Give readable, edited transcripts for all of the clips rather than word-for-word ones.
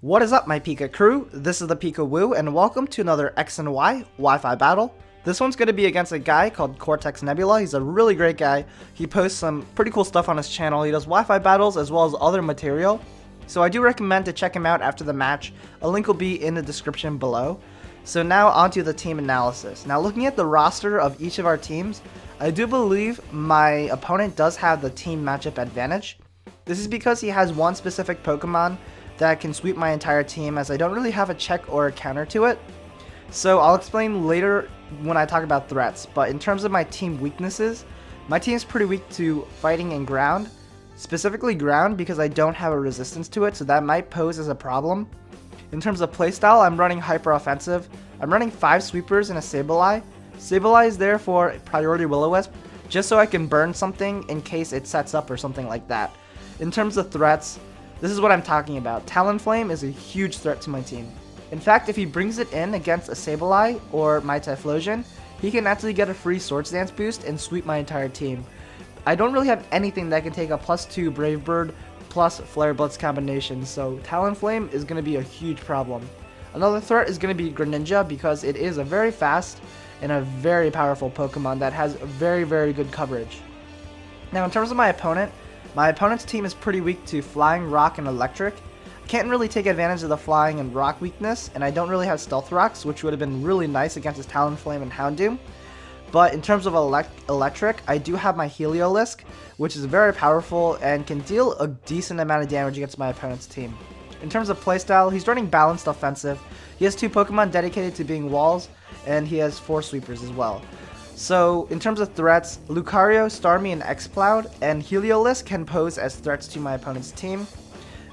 What is up, my Pika crew? This is the ThePikaWu, and welcome to another X and Y Wi-Fi battle. This one's going to be against a guy called Cortex Nebula. He's a really great guy. He posts some pretty cool stuff on his channel. He does Wi-Fi battles as well as other material. So I do recommend to check him out after the match. A link will be in the description below. So now onto the team analysis. Now looking at the roster of each of our teams, I do believe my opponent does have the team matchup advantage. This is because he has one specific Pokemon that can sweep my entire team, as I don't really have a check or a counter to it. So I'll explain later when I talk about threats, but in terms of my team weaknesses, my team is pretty weak to fighting and ground, specifically ground because I don't have a resistance to it, so that might pose as a problem. In terms of playstyle, I'm running hyper offensive. I'm running 5 sweepers and a Sableye. Sableye is there for priority Will-O-Wisp, just so I can burn something in case it sets up or something like that. In terms of threats, this is what I'm talking about. Talonflame is a huge threat to my team. In fact, if he brings it in against a Sableye or my Typhlosion, he can actually get a free Swords Dance boost and sweep my entire team. I don't really have anything that can take a +2 Brave Bird plus Flare Blitz combination, so Talonflame is going to be a huge problem. Another threat is going to be Greninja because it is a very fast and a very powerful Pokemon that has very, very good coverage. Now in terms of my opponent's team is pretty weak to Flying, Rock, and Electric. I can't really take advantage of the Flying and Rock weakness, and I don't really have Stealth Rocks, which would have been really nice against his Talonflame and Houndoom. But in terms of Electric, I do have my Heliolisk, which is very powerful and can deal a decent amount of damage against my opponent's team. In terms of playstyle, he's running Balanced Offensive. He has 2 Pokemon dedicated to being walls, and he has 4 sweepers as well. So, in terms of threats, Lucario, Starmie, and Exploud, and Heliolisk can pose as threats to my opponent's team.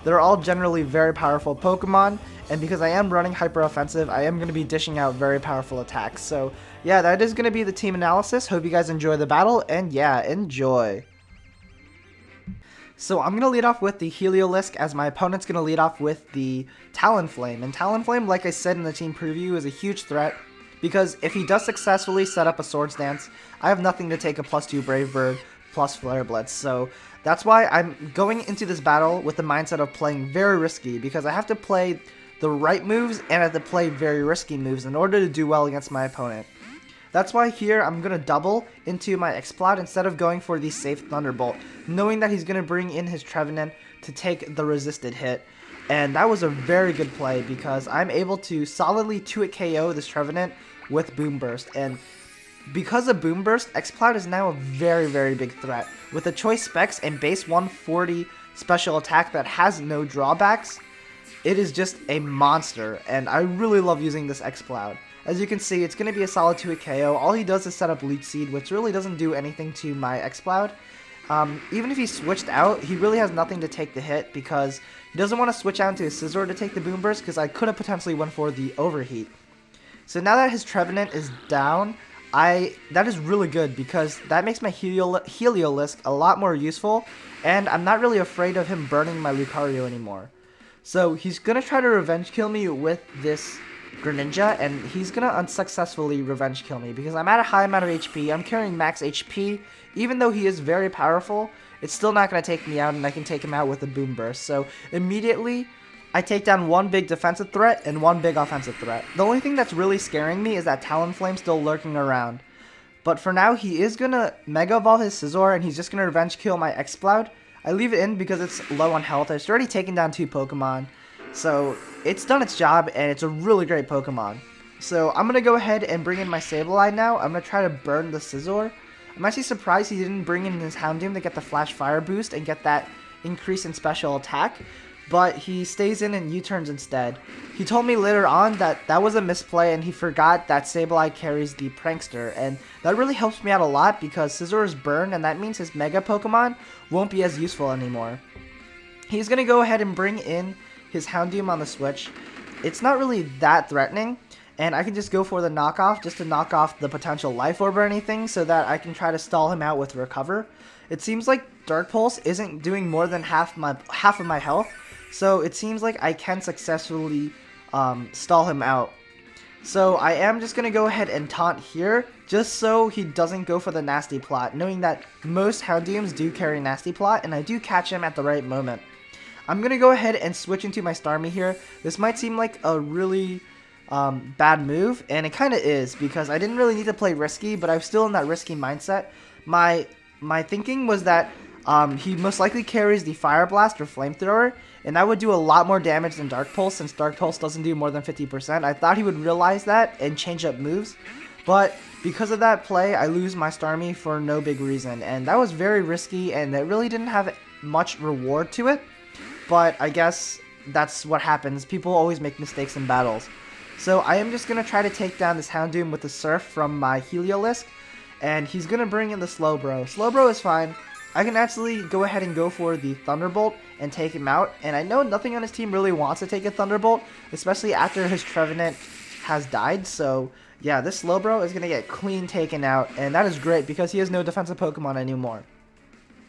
They're all generally very powerful Pokemon, and because I am running Hyper Offensive, I am going to be dishing out very powerful attacks. So, yeah, that is going to be the team analysis. Hope you guys enjoy the battle, and yeah, enjoy! So, I'm going to lead off with the Heliolisk, as my opponent's going to lead off with the Talonflame. And Talonflame, like I said in the team preview, is a huge threat, because if he does successfully set up a Swords Dance, I have nothing to take a +2 Brave Bird plus Flare Blitz. So that's why I'm going into this battle with the mindset of playing very risky, because I have to play the right moves and I have to play very risky moves in order to do well against my opponent. That's why here I'm going to double into my Exploud instead of going for the safe Thunderbolt, knowing that he's going to bring in his Trevenant to take the resisted hit. And that was a very good play because I'm able to solidly 2-hit KO this Trevenant with Boomburst. And because of Boomburst, Exploud is now a very, very big threat. With the choice specs and base 140 special attack that has no drawbacks, it is just a monster. And I really love using this Exploud. As you can see, it's going to be a solid 2-hit KO. All he does is set up Leech Seed, which really doesn't do anything to my Exploud. Even if he switched out, he really has nothing to take the hit because he doesn't want to switch out into his Scizor to take the Boomburst because I could have potentially went for the Overheat. So now that his Trevenant is down, that is really good because that makes my Heliolisk a lot more useful, and I'm not really afraid of him burning my Lucario anymore. So he's going to try to revenge kill me with this Greninja, and he's going to unsuccessfully revenge kill me because I'm at a high amount of HP. I'm carrying max HP. Even though he is very powerful, it's still not going to take me out, and I can take him out with a Boomburst. So immediately, I take down one big defensive threat and one big offensive threat. The only thing that's really scaring me is that Talonflame still lurking around. But for now, he is going to Mega Evolve his Scizor, and he's just going to revenge kill my Exploud. I leave it in because it's low on health. It's already taken down 2 Pokemon. So it's done its job, and it's a really great Pokemon. So I'm going to go ahead and bring in my Sableye now. I'm going to try to burn the Scizor. I'm actually surprised he didn't bring in his Houndoom to get the Flash Fire boost and get that increase in special attack. But he stays in and U-turns instead. He told me later on that that was a misplay and he forgot that Sableye carries the Prankster. And that really helps me out a lot because Scizor is burned, and that means his Mega Pokemon won't be as useful anymore. He's going to go ahead and bring in his Houndoom on the switch. It's not really that threatening, and I can just go for the knockoff just to knock off the potential Life Orb or anything so that I can try to stall him out with Recover. It seems like Dark Pulse isn't doing more than half of my health, so it seems like I can successfully stall him out. So I am just going to go ahead and taunt here, just so he doesn't go for the Nasty Plot, knowing that most Houndooms do carry Nasty Plot, and I do catch him at the right moment. I'm going to go ahead and switch into my Starmie here. This might seem like a really bad move, and it kind of is, because I didn't really need to play risky, but I'm still in that risky mindset. My thinking was that he most likely carries the Fire Blast or Flamethrower, and that would do a lot more damage than Dark Pulse, since Dark Pulse doesn't do more than 50%. I thought he would realize that and change up moves, but because of that play, I lose my Starmie for no big reason, and that was very risky, and it really didn't have much reward to it, but I guess that's what happens. People always make mistakes in battles. So I am just going to try to take down this Houndoom with the Surf from my Heliolisk, and he's going to bring in the Slowbro. Slowbro is fine. I can actually go ahead and go for the Thunderbolt and take him out, and I know nothing on his team really wants to take a Thunderbolt, especially after his Trevenant has died, so yeah, this Slowbro is going to get clean taken out, and that is great because he has no defensive Pokemon anymore.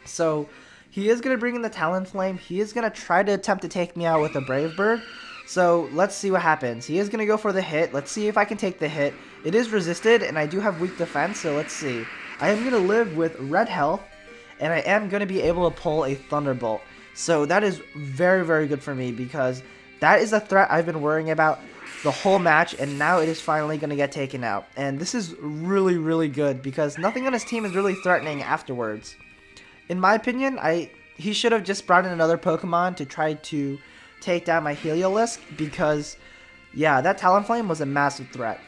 So he is going to bring in the Talonflame. He is going to try to attempt to take me out with a Brave Bird. So let's see what happens. He is going to go for the hit. Let's see if I can take the hit. It is resisted, and I do have weak defense, so let's see. I am going to live with red health, and I am going to be able to pull a Thunderbolt. So that is very, very good for me, because that is a threat I've been worrying about the whole match, and now it is finally going to get taken out. And this is really, really good, because nothing on his team is really threatening afterwards. In my opinion, he should have just brought in another Pokemon to try to take down my Heliolisk, because yeah, that Talonflame was a massive threat.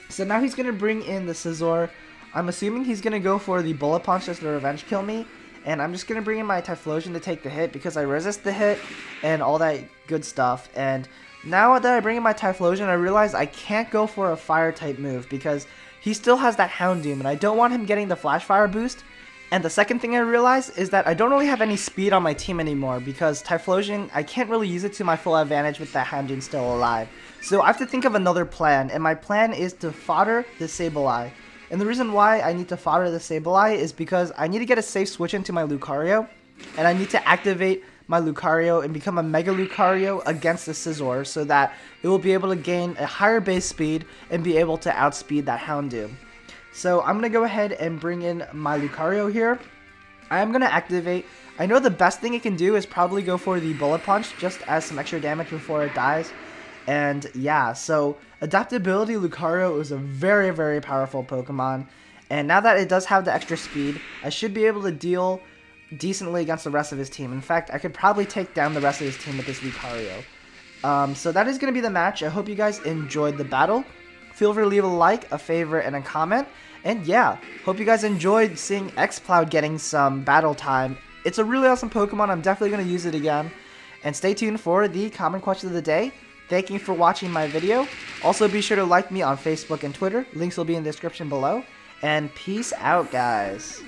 So now he's going to bring in the Scizor. I'm assuming he's going to go for the Bullet Punch just to revenge kill me, and I'm just going to bring in my Typhlosion to take the hit because I resist the hit and all that good stuff. And now that I bring in my Typhlosion, I realize I can't go for a fire type move because he still has that Houndoom, and I don't want him getting the Flash Fire boost. And the second thing I realized is that I don't really have any speed on my team anymore, because Typhlosion, I can't really use it to my full advantage with that Houndoom still alive. So I have to think of another plan, and my plan is to fodder the Sableye. And the reason why I need to fodder the Sableye is because I need to get a safe switch into my Lucario, and I need to activate my Lucario and become a Mega Lucario against the Scizor, so that it will be able to gain a higher base speed and be able to outspeed that Houndoom. So I'm going to go ahead and bring in my Lucario here. I am going to activate. I know the best thing it can do is probably go for the Bullet Punch just as some extra damage before it dies. And yeah, so Adaptability Lucario is a very, very powerful Pokemon. And now that it does have the extra speed, I should be able to deal decently against the rest of his team. In fact, I could probably take down the rest of his team with this Lucario. So that is going to be the match. I hope you guys enjoyed the battle. Feel free to leave a like, a favorite, and a comment. And yeah, hope you guys enjoyed seeing Exploud getting some battle time. It's a really awesome Pokemon. I'm definitely going to use it again. And stay tuned for the common question of the day. Thank you for watching my video. Also, be sure to like me on Facebook and Twitter. Links will be in the description below. And peace out, guys.